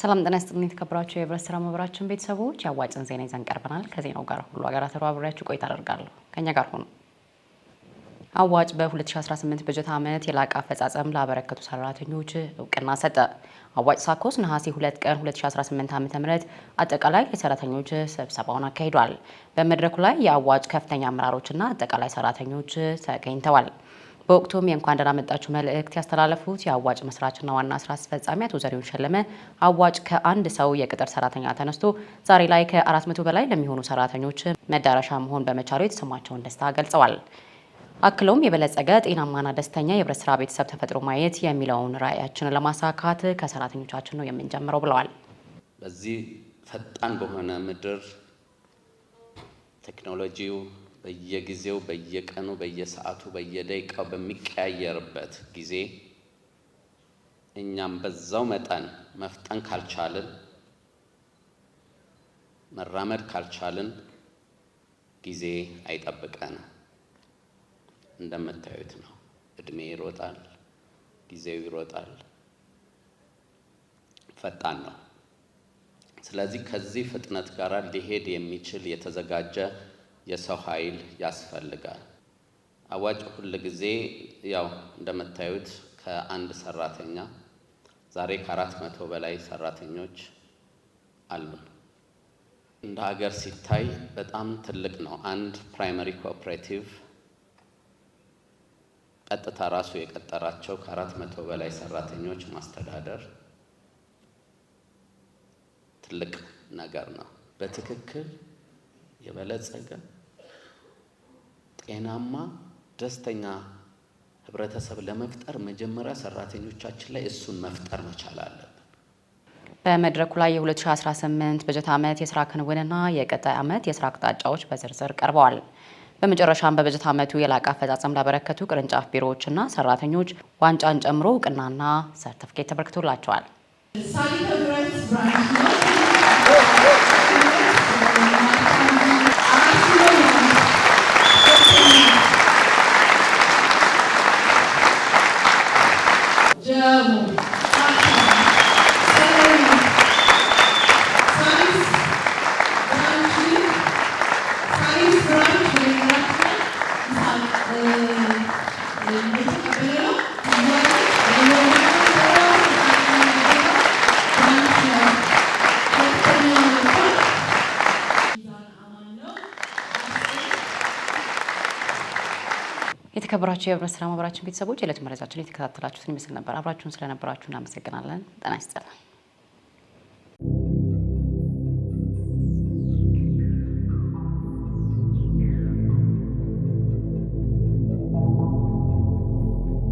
ሰላም ጤና ይስጥልኝ የተከበራችሁ የህብረት ስራ ማህበራችን ቤተሰቦች ያዋጭን ዜና ይዘን ቀርበናል። ከዜናው ጋር ሁሉ ሀገራት ተባብራችሁ ቆይታ አደርጋለሁ። ከኛ ጋር ሆኑ። አዋጭ በ2018 በጀት ዓመት የላቀ አፈጻጸም ላበረከቱ ሰራተኞች እውቅና ሰጠ። አዋጭ ሳኮስ ነሐሴ 2 ቀን 2018 ዓ.ም አጠቃላይ የሰራተኞች ስብሰባውን አካሂዷል። በመድረኩ ላይ የአዋጭ ከፍተኛ አመራሮችና አጠቃላይ ሰራተኞች ተገኝተዋል። በወቅቱም የእንኳን ደህና መጣችሁ መልእክት ያስተላለፉት የአዋጭ መስራችና ዋና ስራ አስፈጻሚ አቶ ዘሪሁን ሸለመ አዋጭ ከአንድ ሰው የቅጥር ሰራተኛ ተነስቶ ዛሬ ላይ ከ400 በላይ ለሚሆኑ ሰራተኞች መዳረሻ መሆን በመቻሉ የተሰማቸውን ደስታ ገልጸዋል። አክለውም የበለጸገ ጤናማና ደስተኛ የህብረት ስራ ቤተሰብ ተፈጥሮ ማየት የሚለውን ራዕያችንን ለማሳካት ከሰራተኞቻችን ነው የምንጀምረው ብለዋል። በዚህ ፈጣን በሆነ ምድር ቴክኖሎጂው በየጊዜው በየቀኑ በየሰዓቱ በየደቂቃው በሚቀያየርበት ጊዜ እኛም በዛው መጠን መፍጠን ካልቻልን መራመድ ካልቻልን ጊዜ አይጠብቀንም። እንደምታዩት ነው። እድሜ ይሮጣል፣ ጊዜው ይሮጣል፣ ፈጣን ነው። ስለዚህ ከዚህ ፍጥነት ጋር ሊሄድ የሚችል የተዘጋጀ የሰው ኃይል ያስፈልጋል። አዋጭ ሁል ጊዜ ያው እንደምታዩት ከአንድ ሰራተኛ ዛሬ ከ400 በላይ ሰራተኞች አሉን። እንደ ሀገር ሲታይ በጣም ትልቅ ነው። አንድ ፕራይመሪ ኮኦፐሬቲቭ ቀጥታ ራሱ የቀጠራቸው ከ400 በላይ ሰራተኞች ማስተዳደር ትልቅ ነገር ነው። በትክክል የበለጸገ ጤናማ ደስተኛ ህብረተሰብ ለመፍጠር መጀመሪያ ሰራተኞቻችን ላይ እሱን መፍጠር መቻል አለብን። በመድረኩ ላይ የ2018 በጀት ዓመት የስራ ክንውንና የቀጣይ ዓመት የስራ አቅጣጫዎች በዝርዝር ቀርበዋል። በመጨረሻም በበጀት ዓመቱ የላቀ አፈጻጸም ላበረከቱ ቅርንጫፍ ቢሮዎችና ሰራተኞች ዋንጫን ጨምሮ እውቅናና ሰርቲፊኬት ተበርክቶላቸዋል። የተከበራችሁ የህብረት ስራ ማህበራችን ቤተሰቦች የዕለት መረጃችን የተከታተላችሁትን ይመስል ነበር። አብራችሁን ስለነበራችሁ እናመሰግናለን። ጤና ይስጥልን።